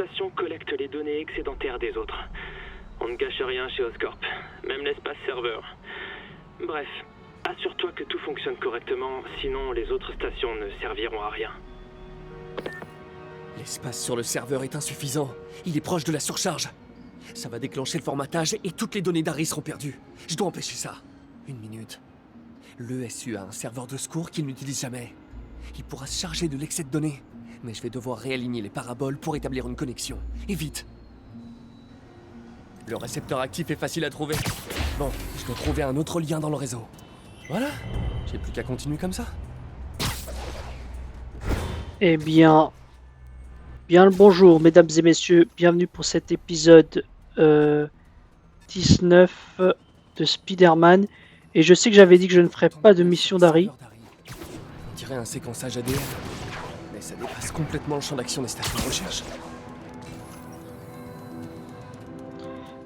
station collecte les données excédentaires des autres. On ne gâche rien chez Oscorp, même l'espace serveur. Bref, assure-toi que tout fonctionne correctement, sinon les autres stations ne serviront à rien. L'espace sur le serveur est insuffisant. Il est proche de la surcharge. Ça va déclencher le formatage et toutes les données d'Harry seront perdues. Je dois empêcher ça. Une minute. L'ESU a un serveur de secours qu'il n'utilise jamais. Il pourra se charger de l'excès de données. Mais je vais devoir réaligner les paraboles pour établir une connexion. Et vite. Le récepteur actif est facile à trouver. Bon, je dois trouver un autre lien dans le réseau. Voilà. J'ai plus qu'à continuer comme ça. Eh bien... Bien le bonjour, mesdames et messieurs. Bienvenue pour cet épisode 19 de Spider-Man. Et je sais que j'avais dit que je ne ferais pas de mission d'Harry. On dirait un séquençage ADN. Mais ça dépasse complètement le champ d'action des stations de recherche.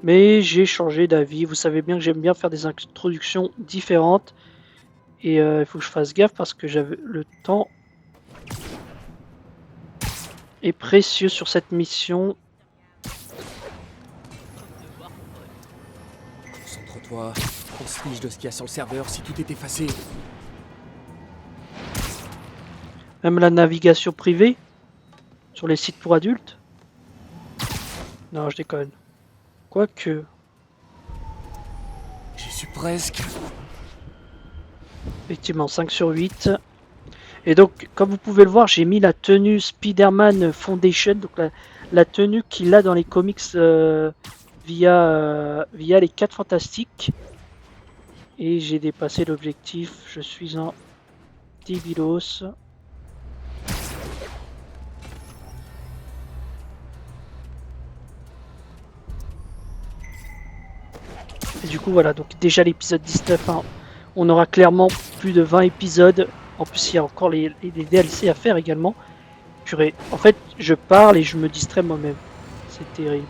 Mais j'ai changé d'avis. Vous savez bien que j'aime bien faire des introductions différentes. Et il faut que je fasse gaffe parce que j'avais le temps est précieux sur cette mission. Concentre-toi. On se fiche de ce qu'il y a sur le serveur si tout est effacé. Même la navigation privée sur les sites pour adultes. Non, je déconne. Quoique. J'y suis presque. Effectivement, 5 sur 8. Et donc, comme vous pouvez le voir, j'ai mis la tenue Spider-Man Foundation, donc la tenue qu'il a dans les comics via les 4 Fantastiques. Et j'ai dépassé l'objectif, je suis en débilos. Et du coup, voilà, donc déjà l'épisode 19, hein, on aura clairement plus de 20 épisodes. En plus, il y a encore les DLC à faire également. Purée, en fait, je parle et je me distrais moi-même. C'est terrible.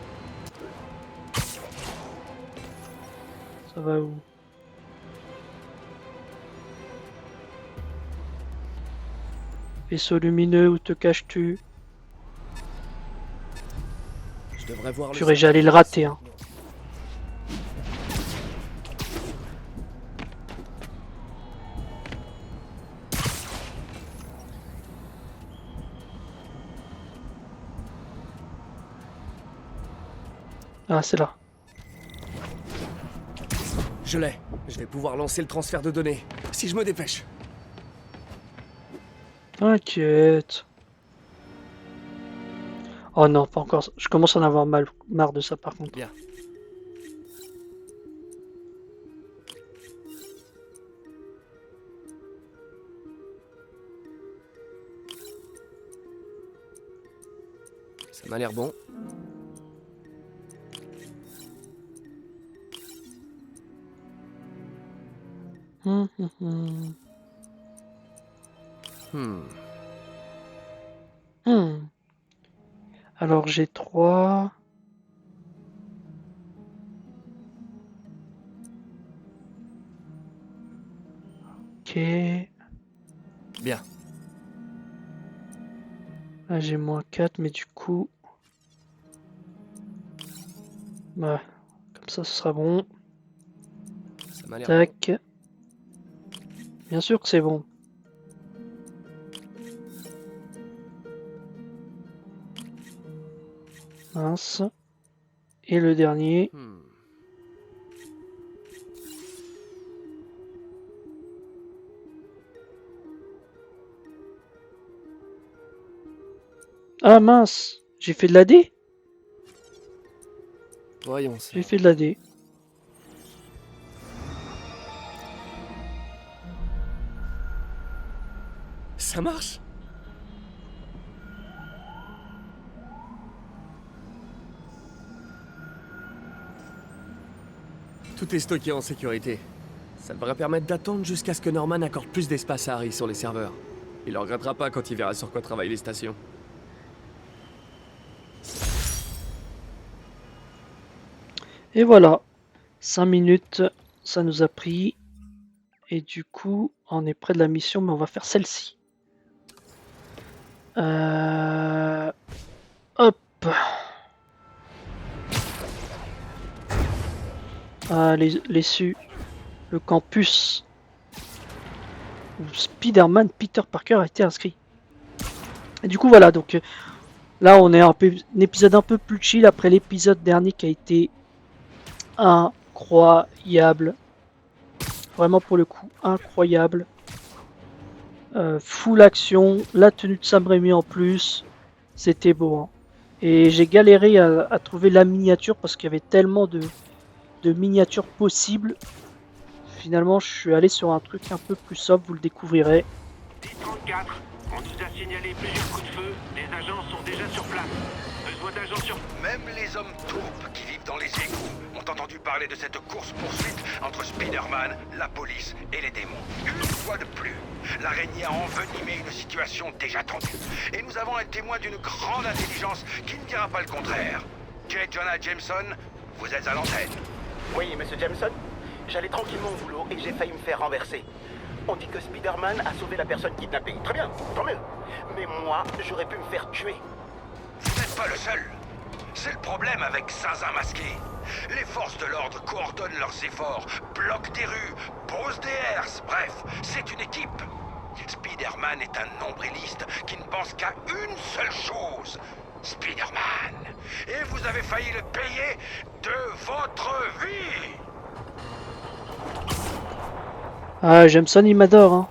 Ça va où? Vaisseau lumineux, où te caches-tu? Je devrais voir le Purée, j'allais le rater, hein. Ah, c'est là. Je l'ai. Je vais pouvoir lancer le transfert de données. Si je me dépêche. T'inquiète. Oh non, pas encore. Je commence à en avoir marre de ça par contre. Bien. Ça m'a l'air bon. Hmm. Alors j'ai 3. Ok. Bien. Là j'ai -4, mais du coup... Bah, comme ça ce sera bon. Ça m'a l'air Tac. Bien sûr que c'est bon. Mince. Et le dernier. bon. Ah mince, j'ai fait de la D. Voyons ça. J'ai fait de la D. Ça marche? Tout est stocké en sécurité. Ça devrait permettre d'attendre jusqu'à ce que Norman accorde plus d'espace à Harry sur les serveurs. Il ne regrettera pas quand il verra sur quoi travaillent les stations. Et voilà. 5 minutes, ça nous a pris. Et du coup, on est près de la mission, mais on va faire celle-ci. Hop. les SU, le campus où Spider-Man Peter Parker a été inscrit. Et du coup voilà, donc là on est un épisode un peu plus chill après l'épisode dernier qui a été incroyable. Vraiment pour le coup incroyable. Full action, la tenue de Sam Raimi en plus, c'était beau. Hein. Et j'ai galéré à trouver la miniature parce qu'il y avait tellement de miniatures possibles. Finalement, je suis allé sur un truc un peu plus sobre, vous le découvrirez. 1034, on nous a signalé plusieurs coups de feu. Les agents sont déjà sur place. Besoin d'agents sur... Même les hommes taupes qui vivent dans les égouts ont entendu parler de cette course-poursuite entre Spider-Man, la police et les démons. Une fois de plus, l'araignée a envenimé une situation déjà tendue. Et nous avons été témoins d'une grande intelligence qui ne dira pas le contraire. J. Jonah Jameson, vous êtes à l'antenne. Oui, monsieur Jameson. J'allais tranquillement au boulot et j'ai failli me faire renverser. On dit que Spider-Man a sauvé la personne kidnappée. Très bien, tant mieux. Mais moi, j'aurais pu me faire tuer. Vous n'êtes pas le seul. C'est le problème avec Zinzin masqué. Les forces de l'ordre coordonnent leurs efforts, bloquent des rues, posent des herses. Bref, c'est une équipe. Spider-Man est un nombriliste qui ne pense qu'à une seule chose. Spider-Man. Et vous avez failli le payer de votre vie. Ah, Jameson, il m'adore. Hein.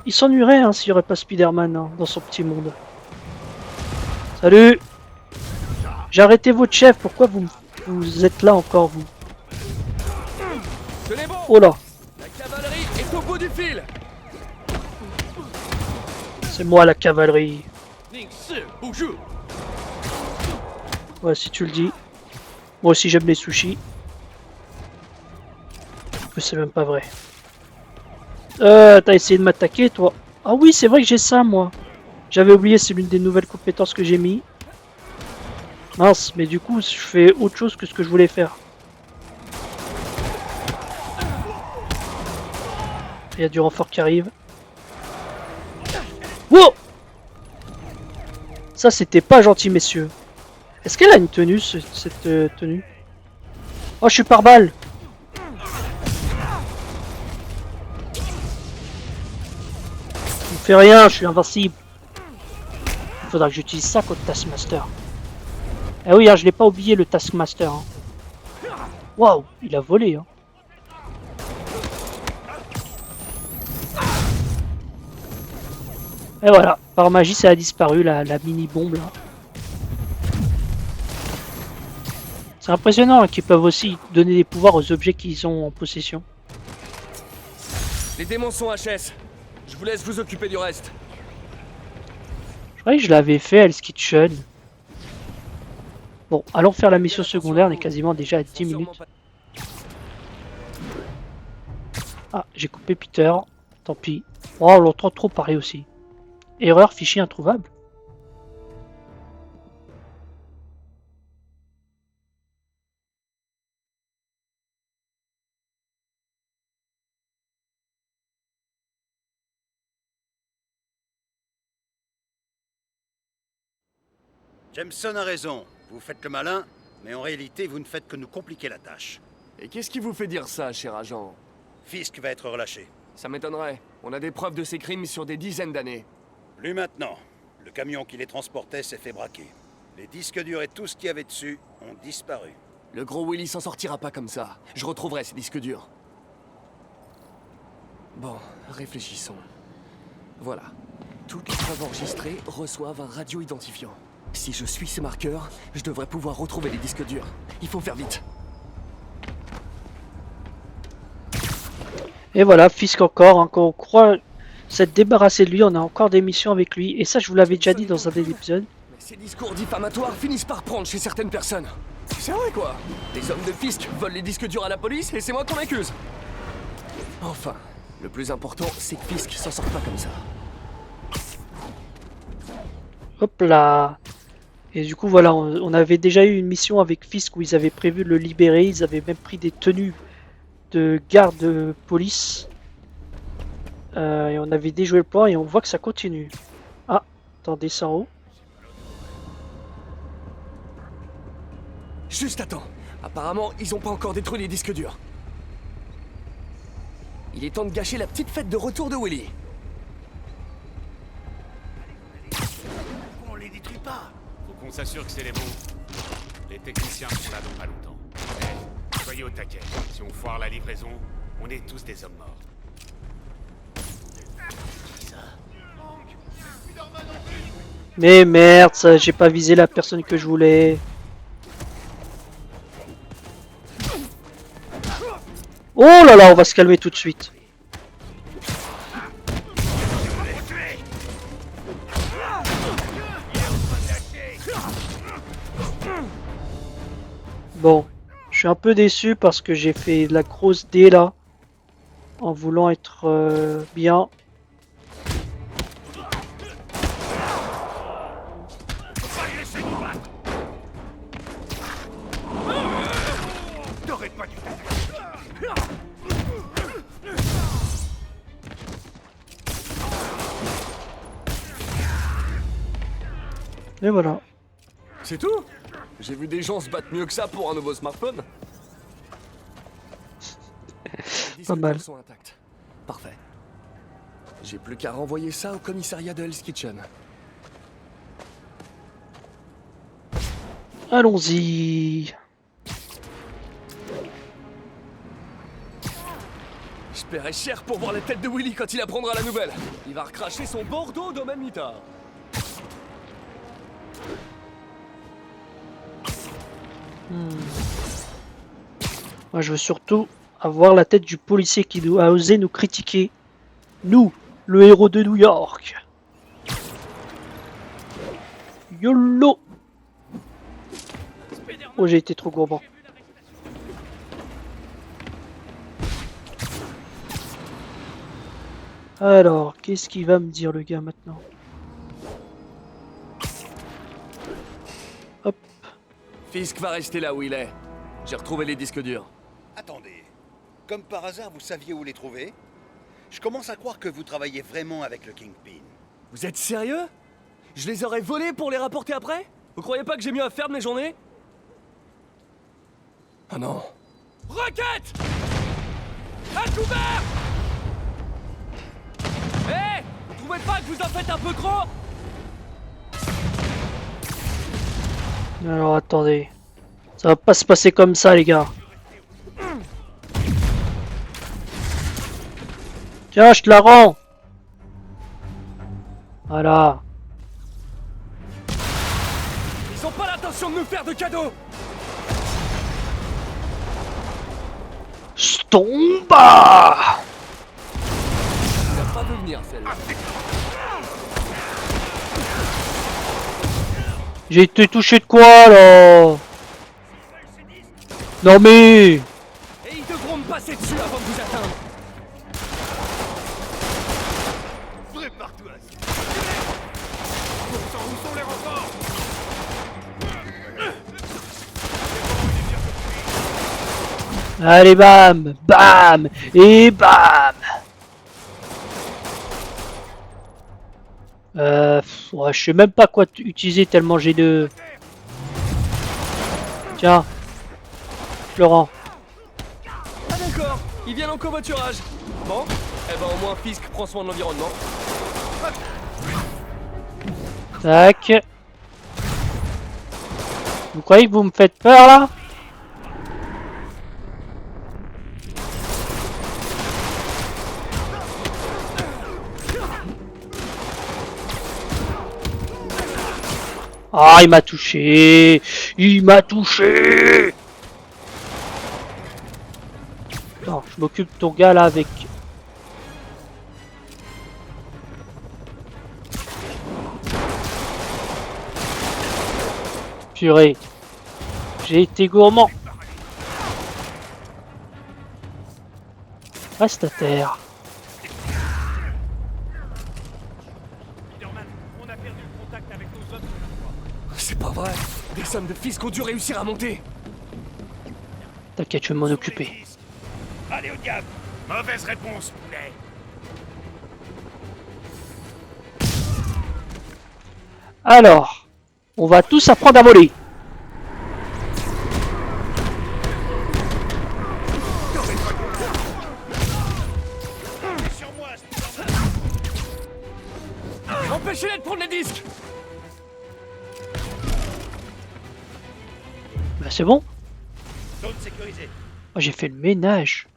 Il s'ennuierait hein, s'il n'y aurait pas Spider-Man hein, dans son petit monde. Salut! J'ai arrêté votre chef, pourquoi vous êtes là encore, vous? Tenez bon! Oh là! La cavalerie est au bout du fil! C'est moi la cavalerie. Bonjour! Ouais, si tu le dis. Moi aussi j'aime les sushis. Mais c'est même pas vrai. T'as essayé de m'attaquer, toi? Ah oui, c'est vrai que j'ai ça, moi. J'avais oublié, c'est l'une des nouvelles compétences que j'ai mis. Mince, mais du coup, je fais autre chose que ce que je voulais faire. Il y a du renfort qui arrive. Wow! Ça, c'était pas gentil, messieurs. Est-ce qu'elle a une tenue, cette tenue? Oh, je suis par balle! Je ne fais rien, je suis invincible. Il faudra que j'utilise ça contre Taskmaster. Eh oui, hein, je l'ai pas oublié le Taskmaster. Hein. Waouh, il a volé. Hein. Et voilà, par magie ça a disparu la mini bombe là. C'est impressionnant hein, qu'ils peuvent aussi donner des pouvoirs aux objets qu'ils ont en possession. Les démons sont HS. Je vous laisse vous occuper du reste. Je croyais que je l'avais fait Hell's Kitchen. Bon, allons faire la mission secondaire, on est quasiment déjà à 10 minutes. Ah, j'ai coupé Peter, tant pis. Oh, on l'entend trop parler aussi. Erreur, fichier introuvable. Jameson a raison. Vous faites le malin, mais en réalité, vous ne faites que nous compliquer la tâche. Et qu'est-ce qui vous fait dire ça, cher agent? Fisk va être relâché. Ça m'étonnerait. On a des preuves de ces crimes sur des dizaines d'années. Plus maintenant. Le camion qui les transportait s'est fait braquer. Les disques durs et tout ce qu'il y avait dessus ont disparu. Le gros Willy s'en sortira pas comme ça. Je retrouverai ces disques durs. Bon, réfléchissons. Voilà. Toutes les preuves enregistrées reçoivent un radio-identifiant. Si je suis ces marqueurs, je devrais pouvoir retrouver les disques durs. Il faut faire vite. Et voilà, Fisk encore, hein, quand on croit s'être débarrassé de lui, on a encore des missions avec lui. Et ça, je vous l'avais déjà dit dans un des épisodes. Mais ces discours diffamatoires finissent par prendre chez certaines personnes. C'est vrai quoi. Les hommes de Fisk volent les disques durs à la police et c'est moi qu'on accuse. Enfin, le plus important, c'est que Fisk s'en sort pas comme ça. Hop là. Et du coup, voilà, on avait déjà eu une mission avec Fisk où ils avaient prévu de le libérer. Ils avaient même pris des tenues de garde de police. Et on avait déjoué le plan et on voit que ça continue. Ah, attendez, ça en haut. Juste attends. Apparemment, ils ont pas encore détruit les disques durs. Il est temps de gâcher la petite fête de retour de Willy. On les détruit pas. Faut qu'on s'assure que c'est les bons. Les techniciens sont là dans pas longtemps. Eh, soyez au taquet. Si on foire la livraison, on est tous des hommes morts. Mais merde, ça, j'ai pas visé la personne que je voulais. Oh là là, on va se calmer tout de suite. Bon, je suis un peu déçu parce que j'ai fait de la grosse D là, en voulant être bien. Et voilà. C'est tout? J'ai vu des gens se battre mieux que ça pour un nouveau smartphone. Les disques Pas mal. durs sont intacts. Parfait. J'ai plus qu'à renvoyer ça au commissariat de Hell's Kitchen. Allons-y. Je paierai cher pour voir la tête de Willy quand il apprendra la nouvelle. Il va recracher son Bordeaux dans même état. Moi, je veux surtout avoir la tête du policier qui a osé nous critiquer. Nous, le héros de New York. YOLO. Oh, j'ai été trop gourmand. Alors, qu'est-ce qu'il va me dire le gars maintenant? Hop. Fisk va rester là où il est. J'ai retrouvé les disques durs. Attendez. Comme par hasard, vous saviez où les trouver? Je commence à croire que vous travaillez vraiment avec le Kingpin. Vous êtes sérieux? Je les aurais volés pour les rapporter après? Vous croyez pas que j'ai mieux à faire de mes journées? Ah non. Roquette! À couvert! Hé! Vous trouvez pas que vous en faites un peu trop? Alors, attendez. Ça va pas se passer comme ça, les gars. Tiens, je te la rends. Voilà. Ils ont pas l'intention de nous faire de cadeaux! Stomba! Il n'a pas vu venir celle-là. J'ai été touché de quoi, là? Non mais... Et ils devront me passer dessus avant de vous atteindre. Prépare-toi à ça. Pourtant, où sont les renforts? Allez, bam! Bam! Et bam! Ouais, je sais même pas quoi utiliser tellement j'ai de... Tiens. Je le rends. Ah d'accord, ils viennent en covoiturage. Bon, eh ben au moins Fisk prend soin de l'environnement. Tac. Vous croyez que vous me faites peur là? Ah, il m'a touché! Il m'a touché! Non, je m'occupe de ton gars là avec... Purée. J'ai été gourmand. Reste à terre. On a perdu le contact avec nos hommes. C'est pas vrai. Des sommes de Fisk ont dû réussir à monter. T'inquiète, je vais m'en occuper. Allez au diable. Mauvaise réponse, poulet. Alors, on va tous apprendre à voler. Empêchez-les de prendre les disques! Bah c'est bon. Zone sécurisée. Moi j'ai fait le ménage.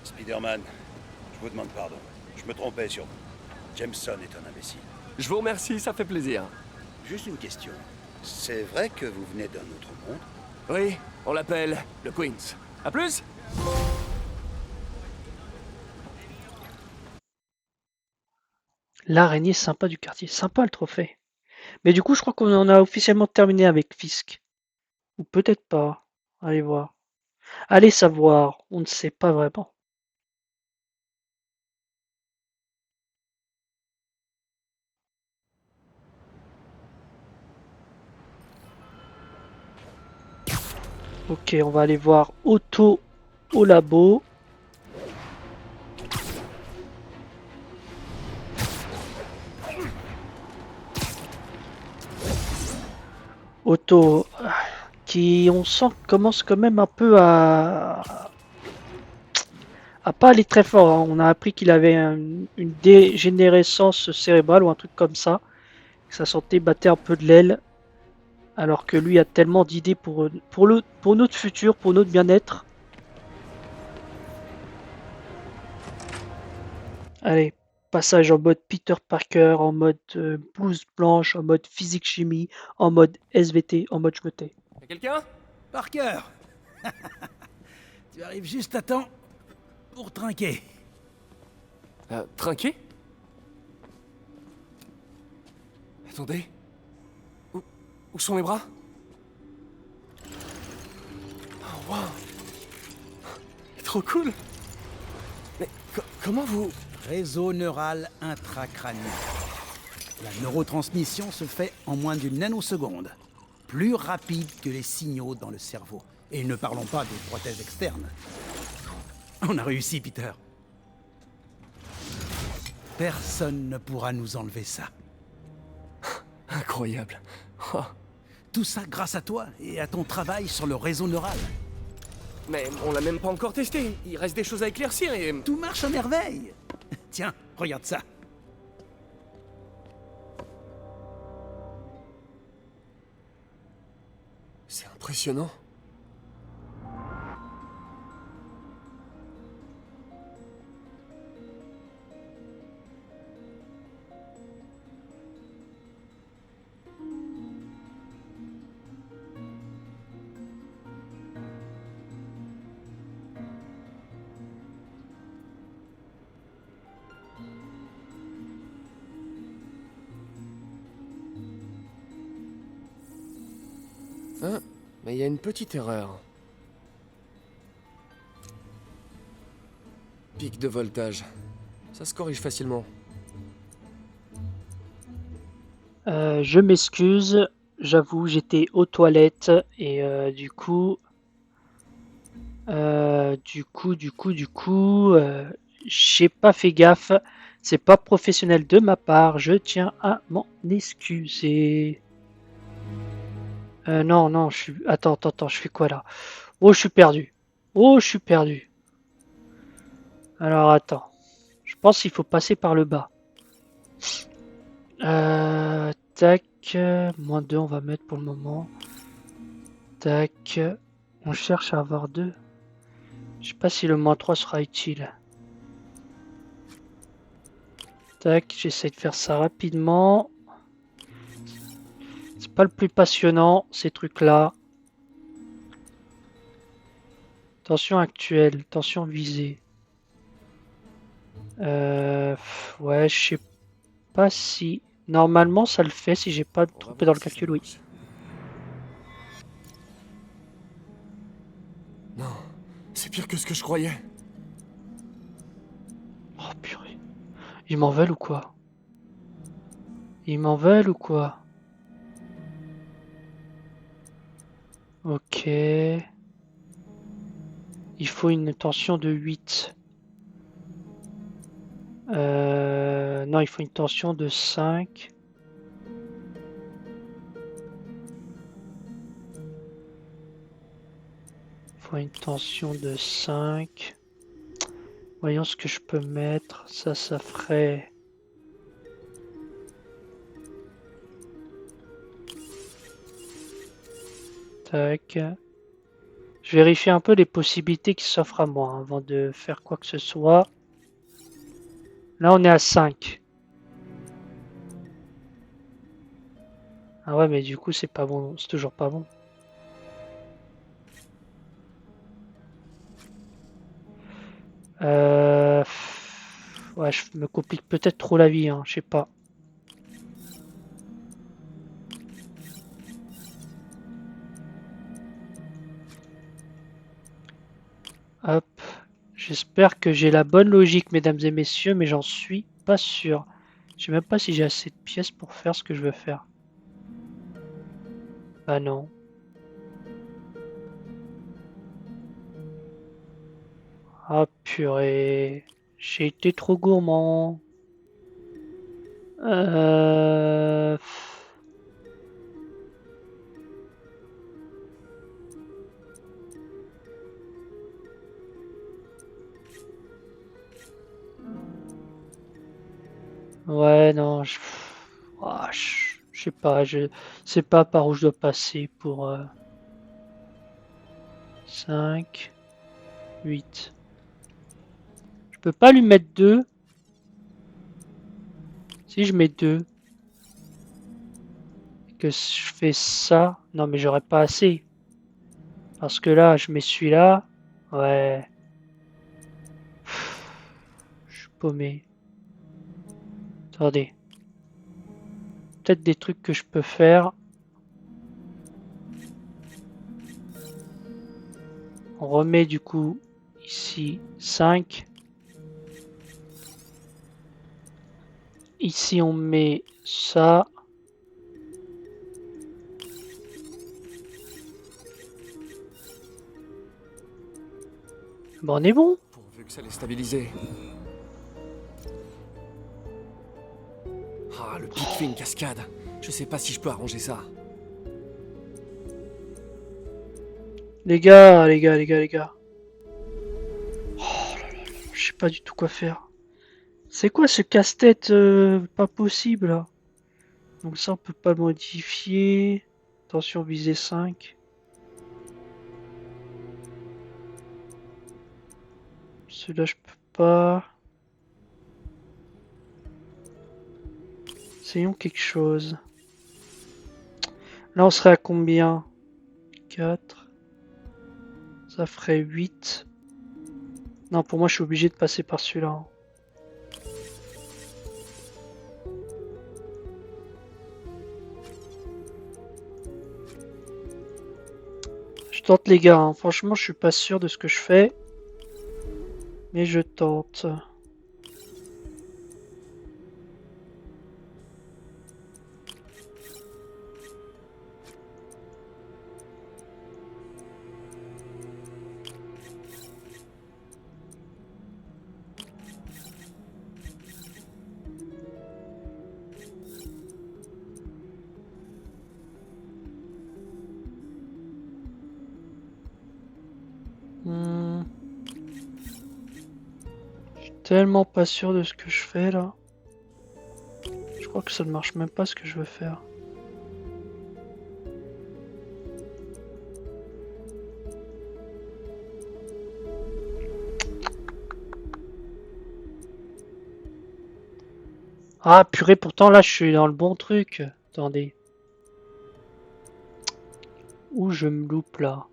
Spider-Man, je vous demande pardon. Je me trompais sur vous. Jameson est un imbécile. Je vous remercie, ça fait plaisir. Juste une question. C'est vrai que vous venez d'un autre monde? Oui, on l'appelle le Queens. À plus! L'araignée sympa du quartier. Sympa le trophée. Mais du coup, je crois qu'on en a officiellement terminé avec Fisk. Ou peut-être pas. Allez voir. Allez savoir. On ne sait pas vraiment. Ok, on va aller voir Otto au labo. Otto, qui on sent commence quand même un peu à pas aller très fort. Hein. On a appris qu'il avait une dégénérescence cérébrale ou un truc comme ça. Que sa santé battait un peu de l'aile. Alors que lui a tellement d'idées pour notre futur, pour notre bien-être. Allez, passage en mode Peter Parker, en mode blouse blanche, en mode physique-chimie, en mode SVT, en mode schmeuté. Y'a quelqu'un? Parker, tu arrives juste à temps pour trinquer. Trinqué? Attendez. Où sont mes bras? Oh, wow. Trop cool. Mais comment vous... Réseau neural intracrânien. La neurotransmission se fait en moins d'une nanoseconde. Plus rapide que les signaux dans le cerveau. Et ne parlons pas des prothèses externes. On a réussi, Peter. Personne ne pourra nous enlever ça. Incroyable. Oh. Tout ça grâce à toi et à ton travail sur le réseau neural. Mais on l'a même pas encore testé. Il reste des choses à éclaircir et... Tout marche à merveille. Tiens, regarde ça. C'est impressionnant. Hein? Mais il y a une petite erreur. Pic de voltage. Ça se corrige facilement. Je m'excuse, j'avoue, j'étais aux toilettes et du coup, j'ai pas fait gaffe. C'est pas professionnel de ma part. Je tiens à m'en excuser. Non, je suis. Attends, je fais quoi là? Oh, je suis perdu. Oh, je suis perdu. Alors attends. Je pense qu'il faut passer par le bas. Tac. -2, on va mettre pour le moment. Tac. On cherche à avoir 2. Je sais pas si le -3 sera utile. Tac, j'essaie de faire ça rapidement. C'est pas le plus passionnant, ces trucs-là. Tension actuelle, tension visée. Ouais, je sais pas si... Normalement, ça le fait si j'ai pas trompé dans le calcul, oui. Non, c'est pire que ce que je croyais. Oh purée. Ils m'en veulent ou quoi? Ils m'en veulent ou quoi? Ok. Il faut une tension de 8. Non, il faut une tension de 5. Il faut une tension de 5. Voyons ce que je peux mettre. Ça ferait... Tac. Je vérifie un peu les possibilités qui s'offrent à moi avant de faire quoi que ce soit. Là, on est à 5. Ah ouais, mais du coup, c'est pas bon. C'est toujours pas bon. Ouais, je me complique peut-être trop la vie, hein, je sais pas. Hop. J'espère que j'ai la bonne logique, mesdames et messieurs, mais j'en suis pas sûr. Je sais même pas si j'ai assez de pièces pour faire ce que je veux faire. Bah non. Ah purée. J'ai été trop gourmand. Euh... Ouais, non, ah, je sais pas, je sais pas par où je dois passer pour 5, 8. Je peux pas lui mettre 2. Si je mets 2, que je fais ça, non mais j'aurais pas assez. Parce que là, je mets celui-là, ouais. Je suis paumé. Attendez. Peut-être des trucs que je peux faire. On remet du coup ici 5. Ici on met ça. Bon, on est bon. Pourvu que ça l'ait stabilisé. Ah, le pic fait une cascade. Je sais pas si je peux arranger ça. Les gars. Oh là là, je sais pas du tout quoi faire. C'est quoi ce casse-tête pas possible là? Donc ça on peut pas le modifier. Attention, visée 5. Celui-là je peux pas. Essayons quelque chose. Là on serait à combien? 4. Ça ferait 8. Non, pour moi je suis obligé de passer par celui-là. Je tente les gars, hein. Franchement je suis pas sûr de ce que je fais. Mais je tente. Je suis tellement pas sûr de ce que je fais là. Je crois que ça ne marche même pas ce que je veux faire. Ah purée, pourtant là je suis dans le bon truc. Attendez. Où je me loupe là?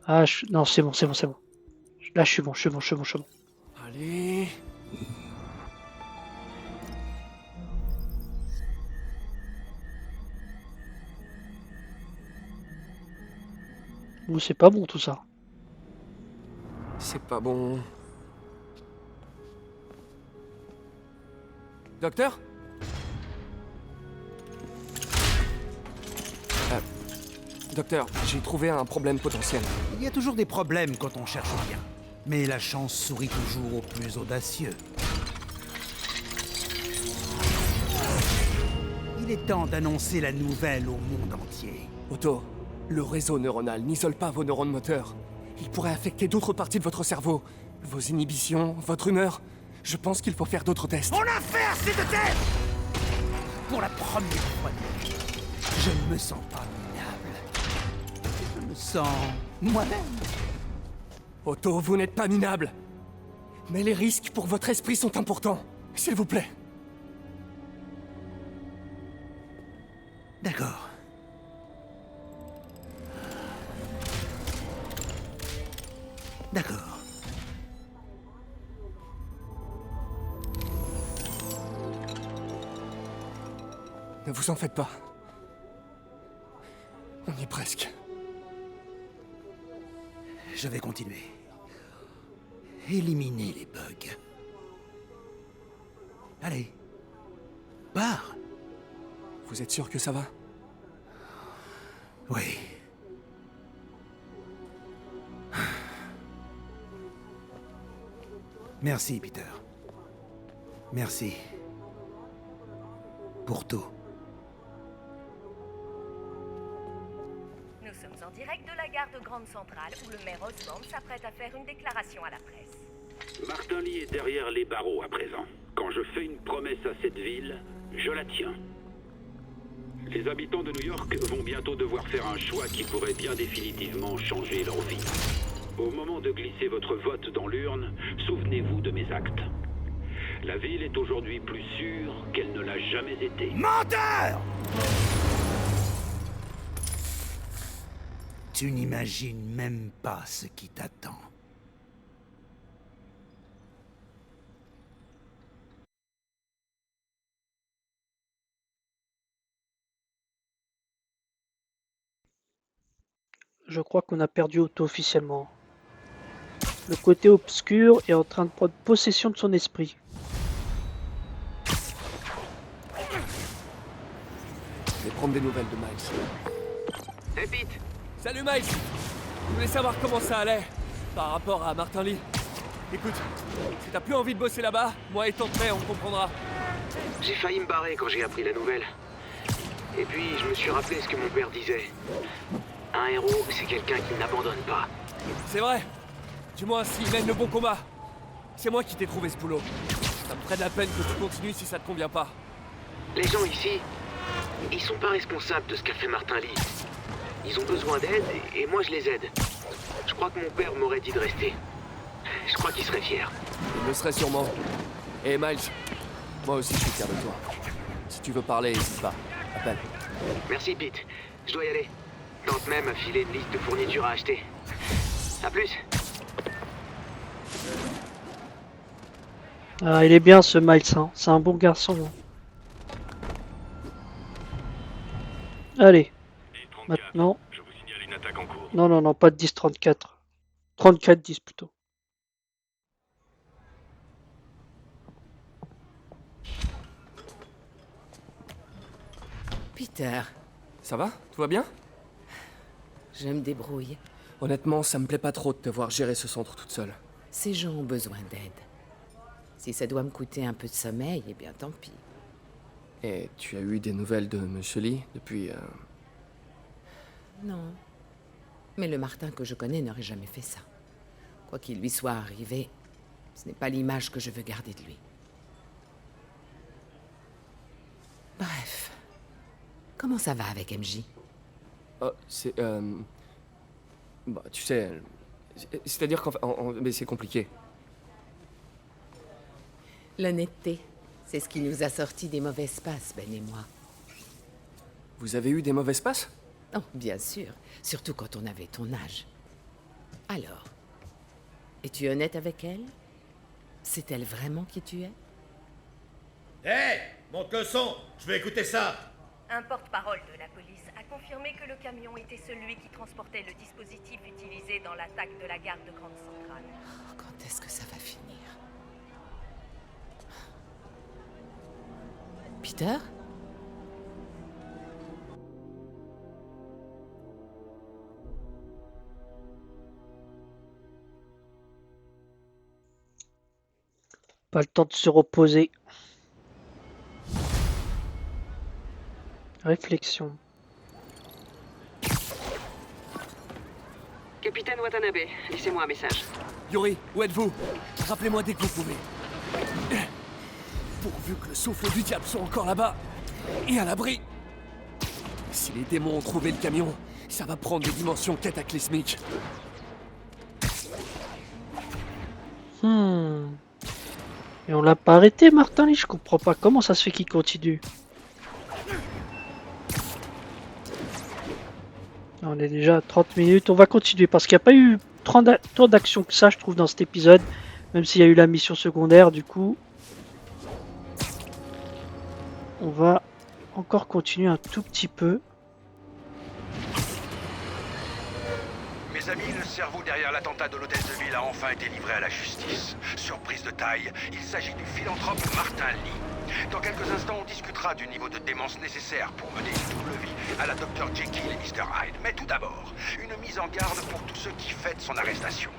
Ah, non, c'est bon. Là, je suis bon. Allez. Ouh, c'est pas bon tout ça. C'est pas bon. Docteur? Docteur, j'ai trouvé un problème potentiel. Il y a toujours des problèmes quand on cherche bien. Mais la chance sourit toujours aux plus audacieux. Il est temps d'annoncer la nouvelle au monde entier. Otto, le réseau neuronal n'isole pas vos neurones moteurs. Il pourrait affecter d'autres parties de votre cerveau. Vos inhibitions, votre humeur. Je pense qu'il faut faire d'autres tests. On a fait assez de tests! Pour la première fois de ma vie, je ne me sens pas minable. Je me sens moi-même. Otto, vous n'êtes pas minable. Mais les risques pour votre esprit sont importants. S'il vous plaît. D'accord. D'accord. Ne vous en faites pas. On y est presque. Je vais continuer. Éliminer les bugs. Allez. Pars. Vous êtes sûr que ça va? Oui. Merci, Peter. Merci. Pour tout. Nous sommes en direct de la gare de Grande Centrale où le maire Osborn s'apprête à faire une déclaration à la presse. Martin Lee est derrière les barreaux à présent. Quand je fais une promesse à cette ville, je la tiens. Les habitants de New York vont bientôt devoir faire un choix qui pourrait bien définitivement changer leur vie. Au moment de glisser votre vote dans l'urne, souvenez-vous de mes actes. La ville est aujourd'hui plus sûre qu'elle ne l'a jamais été. Menteur! Tu n'imagines même pas ce qui t'attend. Je crois qu'on a perdu Otto officiellement. Le côté obscur est en train de prendre possession de son esprit. Je vais prendre des nouvelles de Miles. Hey Pete, Salut Miles! Je voulais savoir comment ça allait par rapport à Martin Lee. Écoute, si t'as plus envie de bosser là-bas, moi étant prêt, on comprendra. j'ai failli me barrer quand j'ai appris la nouvelle. Et puis, je me suis rappelé ce que mon père disait. Un héros, c'est quelqu'un qui n'abandonne pas. C'est vrai. Du moins, s'il mène le bon combat. C'est moi qui t'ai trouvé ce boulot. Ça me ferait de la peine que tu continues si ça te convient pas. Les gens ici, ils sont pas responsables de ce qu'a fait Martin Lee. Ils ont besoin d'aide et moi je les aide. Je crois que mon père m'aurait dit de rester. Je crois qu'il serait fier. Il le serait sûrement. Et Miles, moi aussi je suis fier de toi. Si tu veux parler, n'hésite pas. Appelle. Merci Pete, je dois y aller. Tente même à filer une liste de fournitures à acheter. À plus. Ah, il est bien ce Miles, hein. C'est un bon garçon. Hein. Allez, maintenant... Je vous signale une attaque en cours. Non, non, non, pas de 10-34. 34-10 plutôt. Peter, Ça va? Tout va bien? je me débrouille. Honnêtement, ça me plaît pas trop de te voir gérer ce centre toute seule. Ces gens ont besoin d'aide. Si ça doit me coûter un peu de sommeil, eh bien tant pis. Et tu as eu des nouvelles de Monsieur Lee depuis... Non. Mais le Martin que je connais n'aurait jamais fait ça. Quoi qu'il lui soit arrivé, ce n'est pas l'image que je veux garder de lui. Bref. Comment ça va avec MJ? Oh, c'est... Bah, tu sais... C'est-à-dire qu'en fait... mais c'est compliqué. L'honnêteté, c'est ce qui nous a sortis des mauvaises passes, Ben et moi. Vous avez eu des mauvaises passes? Oh, bien sûr. Surtout quand on avait ton âge. Alors, es-tu honnête avec elle? C'est-elle vraiment qui tu es? Hé! Monte le son! Je vais écouter ça! Un porte-parole de la police a confirmé que le camion était celui qui transportait le dispositif utilisé dans l'attaque de la gare de Grande Centrale. Oh, quand est-ce que ça va finir? Peter? Pas le temps de se reposer. Réflexion. Capitaine Watanabe, laissez-moi un message. Yuri, où êtes-vous? Rappelez-moi dès que vous pouvez. Pourvu que le souffle du diable soit encore là-bas et à l'abri. Si les démons ont trouvé le camion, ça va prendre des dimensions cataclysmiques. Et on l'a pas arrêté, Martin Lee, je comprends pas comment ça se fait qu'il continue. On est déjà à 30 minutes, on va continuer parce qu'il n'y a pas eu tant d'action que ça, je trouve, dans cet épisode. Même s'il y a eu la mission secondaire, du coup. On va encore continuer un tout petit peu. Mes amis, le cerveau derrière l'attentat de l'hôtel de ville a enfin été livré à la justice. Surprise de taille, il s'agit du philanthrope Martin Lee. Dans quelques instants, on discutera du niveau de démence nécessaire pour mener une double vie à la Dr. Jekyll et Mr. Hyde. Mais tout d'abord, une mise en garde pour tous ceux qui fêtent son arrestation.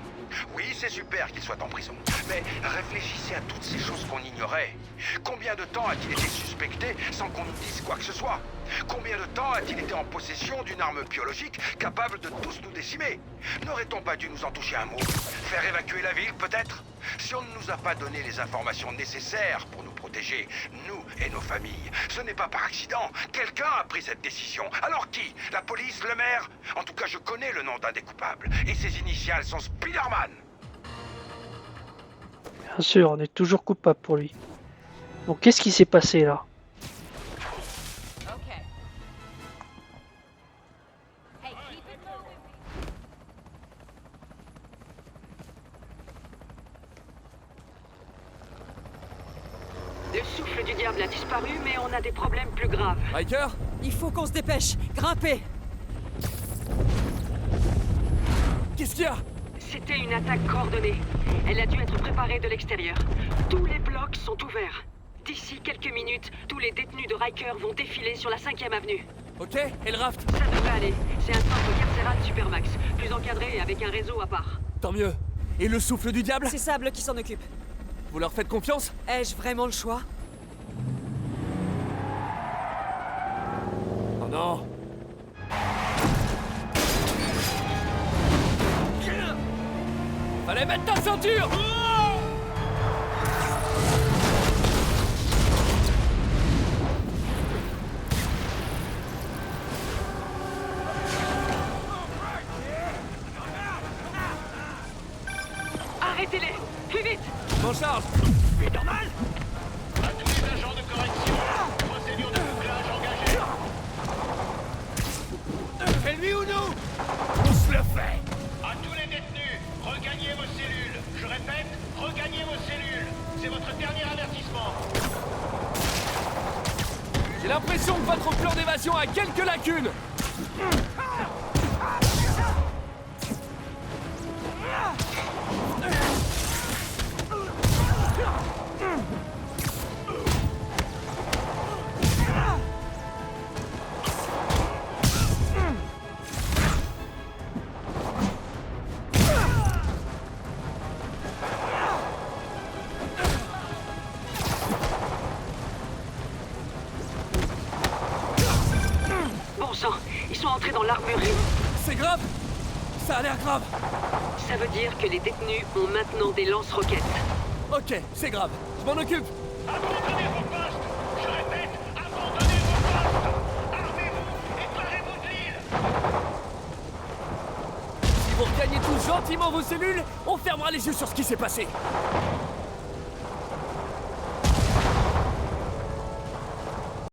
Oui, c'est super qu'il soit en prison, mais réfléchissez à toutes ces choses qu'on ignorait. Combien de temps a-t-il été suspecté sans qu'on nous dise quoi que ce soit? Combien de temps a-t-il été en possession d'une arme biologique capable de tous nous décimer? N'aurait-on pas dû nous en toucher un mot? Faire évacuer la ville, peut-être? Si on ne nous a pas donné les informations nécessaires pour nous protéger, nous et nos familles, ce n'est pas par accident. Quelqu'un a pris cette décision. Alors qui? La police? Le maire? En tout cas, je connais le nom d'un des coupables. Et ses initiales sont Spider-Man. Bien sûr, on est toujours coupable pour lui. Donc qu'est-ce qui s'est passé là? Le souffle du diable a disparu, mais on a des problèmes plus graves. Riker? Il faut qu'on se dépêche. Grimpez. Qu'est-ce qu'il y a? C'était une attaque coordonnée. Elle a dû être préparée de l'extérieur. Tous les blocs sont ouverts. D'ici quelques minutes, tous les détenus de Riker vont défiler sur la 5e avenue. Ok, et le raft? Ça devrait aller. C'est un centre carcéral Supermax, plus encadré et avec un réseau à part. Tant mieux. Et le souffle du diable? C'est Sable qui s'en occupe. Vous leur faites confiance? Ai-je vraiment le choix? Oh non! Fallait mettre ta ceinture! Arrêtez-les! Plus vite! M'en charge! Spider-Man! À tous les agents de correction, procédure de bouclage engagée. C'est lui ou nous? On se le fait. À tous les détenus, regagnez vos cellules. Je répète, regagnez vos cellules. C'est votre dernier avertissement. J'ai l'impression que votre plan d'évasion a quelques lacunes! Bon sang, ils sont entrés dans l'armurerie. C'est grave? Ça a l'air grave. Ça veut dire que les détenus ont maintenant des lance-roquettes. Ok, c'est grave. Je m'en occupe. Abandonnez vos postes. Je répète, abandonnez vos postes. Armez-vous et parez-vous de l'île. Si vous regagnez tous gentiment vos cellules, on fermera les yeux sur ce qui s'est passé.